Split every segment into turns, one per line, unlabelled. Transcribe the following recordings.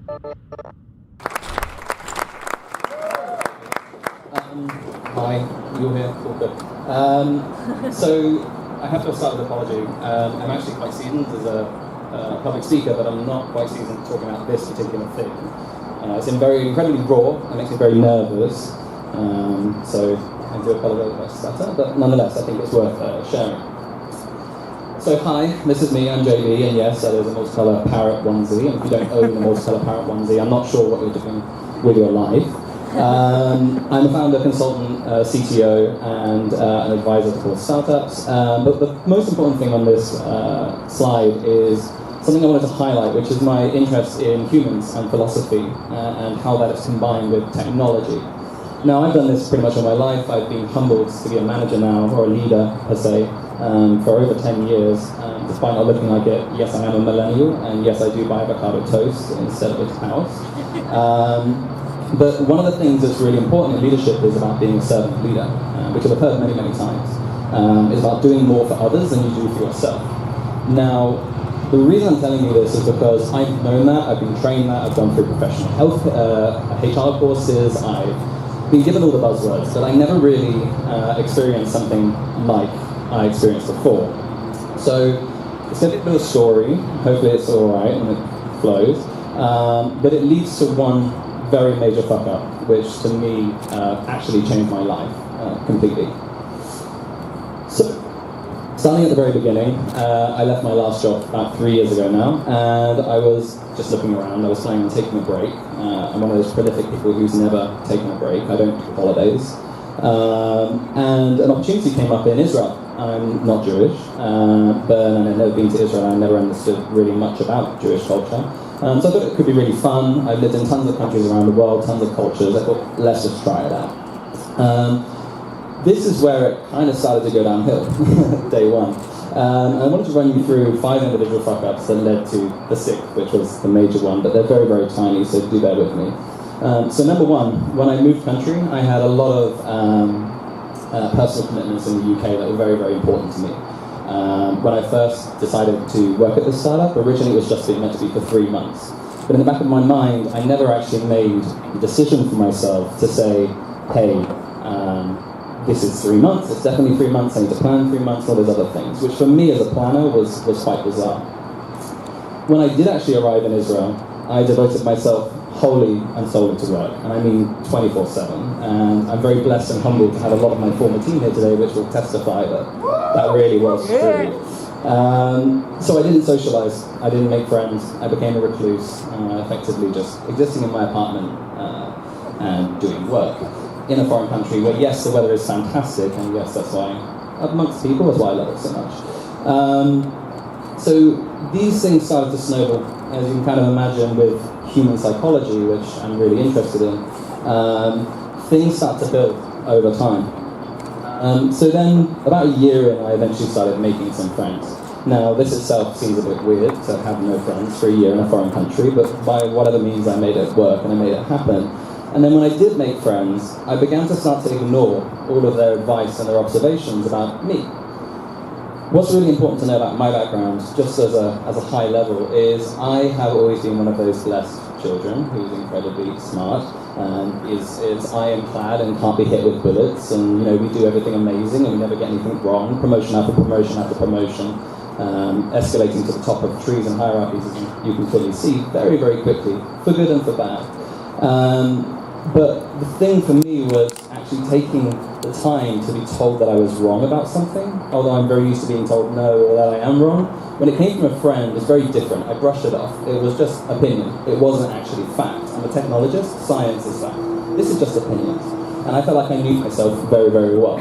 Hi, you're here. Fuckup. So I have to start with an apology. I'm actually quite seasoned as a public speaker, but I'm not quite seasoned talking about this particular thing. It's incredibly raw. It makes me very nervous. So I do apologize if I stutter, but nonetheless, I think it's worth sharing. So hi, this is me, I'm JB, and yes, that is a multicolour parrot onesie, and if you don't own a multicolour parrot onesie, I'm not sure what you're doing with your life. I'm a founder, consultant, CTO, and an advisor to startups, but the most important thing on this slide is something I wanted to highlight, which is my interest in humans and philosophy, and how that is combined with technology. Now, I've done this pretty much all my life. I've been humbled to be a manager now, or a leader, per se, for over 10 years, despite not looking like it. Yes, I am a millennial, and yes, I do buy avocado toast instead of a house. But one of the things that's really important in leadership is about being a servant leader, which I've heard many, many times. It's about doing more for others than you do for yourself. Now, the reason I'm telling you this is because I've known that, I've been trained that, I've gone through professional health, HR courses, I've been given all the buzzwords, but I never really experienced something like I experienced before. So it's going to be a bit of a story. Hopefully it's all right and it flows. But it leads to one very major fuck up, which to me actually changed my life completely. So, starting at the very beginning, I left my last job about 3 years ago now, and I was just looking around. I was planning on taking a break. I'm one of those prolific people who's never taken a break. I don't do holidays. And an opportunity came up in Israel. I'm not Jewish, but I've never been to Israel. I never understood really much about Jewish culture. So I thought it could be really fun. I've lived in tons of countries around the world, tons of cultures. I thought, let's just try it out. This is where it kind of started to go downhill, day one. I wanted to run you through 5 individual fuck-ups that led to the 6th, which was the major one, but they're very, very tiny, so do bear with me. So number one, when I moved country, I had a lot of personal commitments in the UK that were very, very important to me. When I first decided to work at this startup, originally it was just meant to be for 3 months. But in the back of my mind, I never actually made the decision for myself to say, hey, this is 3 months, it's definitely 3 months, I need to plan 3 months, all those other things, which for me as a planner was quite bizarre. When I did actually arrive in Israel, I devoted myself wholly and solely to work, and I mean 24/7, and I'm very blessed and humbled to have a lot of my former team here today which will testify that really was true. So I didn't socialize, I didn't make friends, I became a recluse, effectively just existing in my apartment and doing work in a foreign country where yes, the weather is fantastic, and yes, that's why, amongst people, that's why I love it so much. So these things started to snowball, as you can kind of imagine with human psychology, which I'm really interested in. Things start to build over time. So then, about a year in, I eventually started making some friends. Now, this itself seems a bit weird to have no friends for a year in a foreign country, but by whatever means I made it work and I made it happen. And then when I did make friends, I began to start to ignore all of their advice and their observations about me. What's really important to know about my background, just as a high level, is I have always been one of those blessed children who's incredibly smart and is ironclad and can't be hit with bullets, and we do everything amazing and we never get anything wrong, promotion after promotion after promotion, escalating to the top of trees and hierarchies, as you can clearly see, very, very quickly, for good and for bad. But the thing for me was actually taking the time to be told that I was wrong about something, although I'm very used to being told no or that I am wrong. When it came from a friend, it's very different. I brushed it off. It was just opinion. It wasn't actually fact. I'm a technologist. Science is fact. This is just opinions. And I felt like I knew myself very, very well.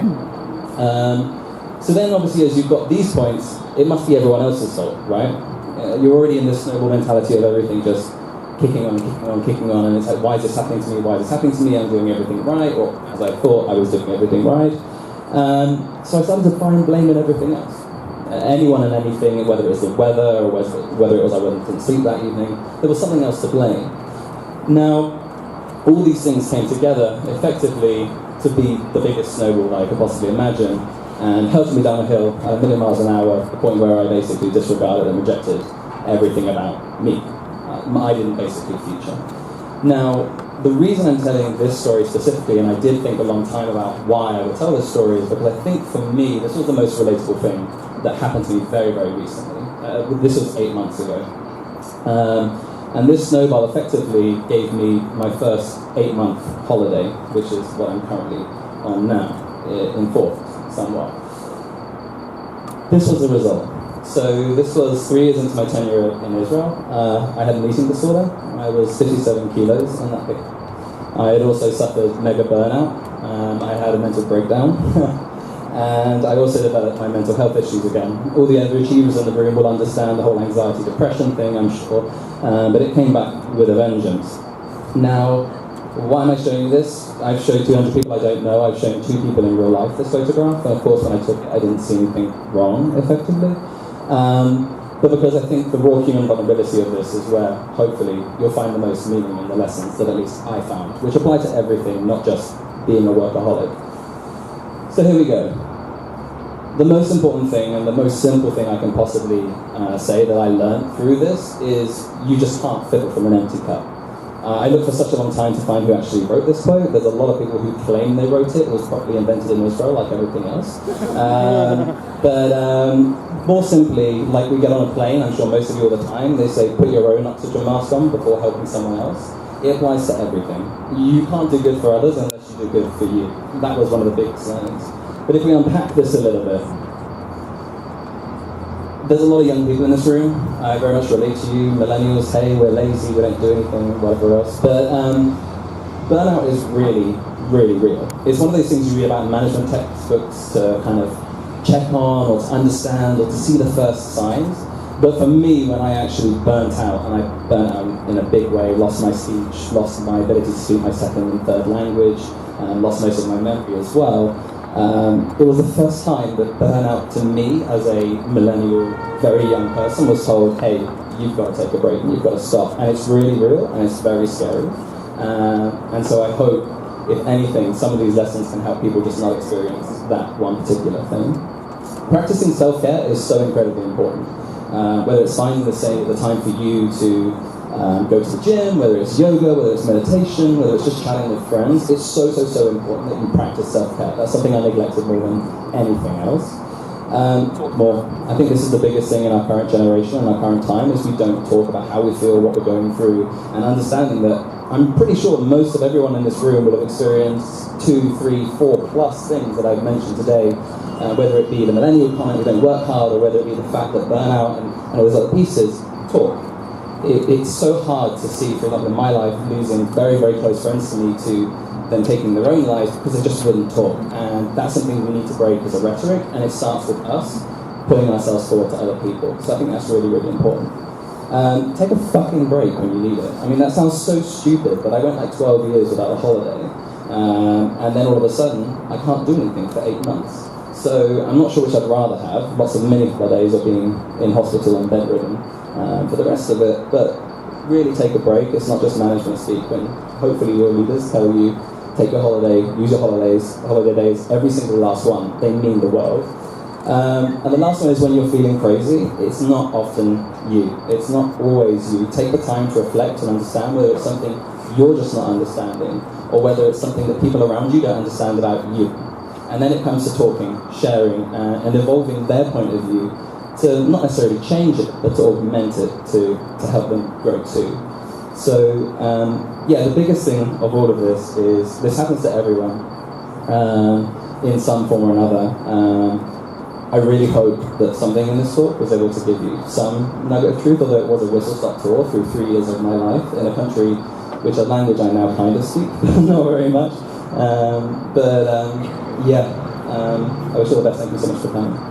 So then, obviously, as you've got these points, it must be everyone else's fault, right? You're already in this snowball mentality of everything just kicking on, and it's like, why is this happening to me? Why is this happening to me? I'm doing everything right, or as I thought I was doing everything right. So I started to find blame in everything else. Anyone and anything, whether it was the weather, or whether it was I didn't sleep that evening, there was something else to blame. Now, all these things came together effectively to be the biggest snowball I could possibly imagine, and hurled me down a hill at 1,000,000 miles an hour, to the point where I basically disregarded and rejected everything about me. I didn't basically feature. Now, the reason I'm telling this story specifically, and I did think a long time about why I would tell this story, is because I think for me, this was the most relatable thing that happened to me very, very recently. This was 8 months ago. And this snowball effectively gave me my first 8-month holiday, which is what I'm currently on now, enforced somewhat. This was the result. So this was 3 years into my tenure in Israel. I had an eating disorder. I was 57 kilos and that big. I had also suffered mega burnout. I had a mental breakdown. And I also developed my mental health issues again. All the overachievers in the room will understand the whole anxiety, depression thing, I'm sure. But it came back with a vengeance. Now, why am I showing you this? I've showed 200 people I don't know. I've shown 2 people in real life this photograph. And of course, when I took it, I didn't see anything wrong, effectively. But because I think the raw human vulnerability of this is where, hopefully, you'll find the most meaning in the lessons that at least I found, which apply to everything, not just being a workaholic. So here we go. The most important thing and the most simple thing I can possibly say that I learned through this is you just can't fill from an empty cup. I looked for such a long time to find who actually wrote this quote. There's a lot of people who claim they wrote it. It was probably invented in Israel, like everything else. But more simply, like we get on a plane, I'm sure most of you all the time, they say put your own oxygen mask on before helping someone else. It applies to everything. You can't do good for others unless you do good for you. That was one of the big sayings. But if we unpack this a little bit, there's a lot of young people in this room. I very much relate to you. Millennials, hey, we're lazy, we don't do anything, whatever else. But burnout is really, really real. It's one of those things you read about in management textbooks to kind of check on or to understand or to see the first signs. But for me, when I actually burnt out, and I burnt out in a big way, lost my speech, lost my ability to speak my second and third language, and lost most of my memory as well, it was the first time that burnout to me as a millennial, very young person was told, hey, you've got to take a break and you've got to stop. And it's really real and it's very scary. And so I hope, if anything, some of these lessons can help people just not experience that one particular thing. Practicing self-care is so incredibly important. Whether it's finding the time for you to go to the gym, whether it's yoga, whether it's meditation, whether it's just chatting with friends, it's so important that you practice self-care. That's something I neglected more than anything else. More. I think this is the biggest thing in our current generation and our current time is we don't talk about how we feel, what we're going through, and understanding that I'm pretty sure most of everyone in this room will have experienced 2, 3, 4 plus things that I've mentioned today, whether it be the millennial comment, we don't work hard, or whether it be the fact that burnout and all those other pieces, talk. It's so hard to see, for example, in my life, losing very, very close friends to me to them taking their own lives because they just wouldn't talk. And that's something we need to break as a rhetoric, and it starts with us putting ourselves forward to other people. So I think that's really, really important. Take a fucking break when you need it. I mean, that sounds so stupid, but I went like 12 years without a holiday. And then all of a sudden, I can't do anything for 8 months. So I'm not sure which I'd rather have, lots of mini holidays or being in hospital and bedridden for the rest of it, but really take a break. It's not just management speak. When hopefully your leaders tell you, take your holiday, use your holiday days, every single last one, they mean the world. And the last one is when you're feeling crazy, it's not often you. It's not always you. Take the time to reflect and understand whether it's something you're just not understanding, or whether it's something that people around you don't understand about you. And then it comes to talking, sharing, and evolving their point of view to not necessarily change it, but to augment it, to help them grow too. So, the biggest thing of all of this is, this happens to everyone in some form or another. I really hope that something in this talk was able to give you some nugget of truth, although it was a whistle-stop tour through 3 years of my life in a country which a language I now kind of speak, not very much. I wish you all the best. Thank you so much for coming.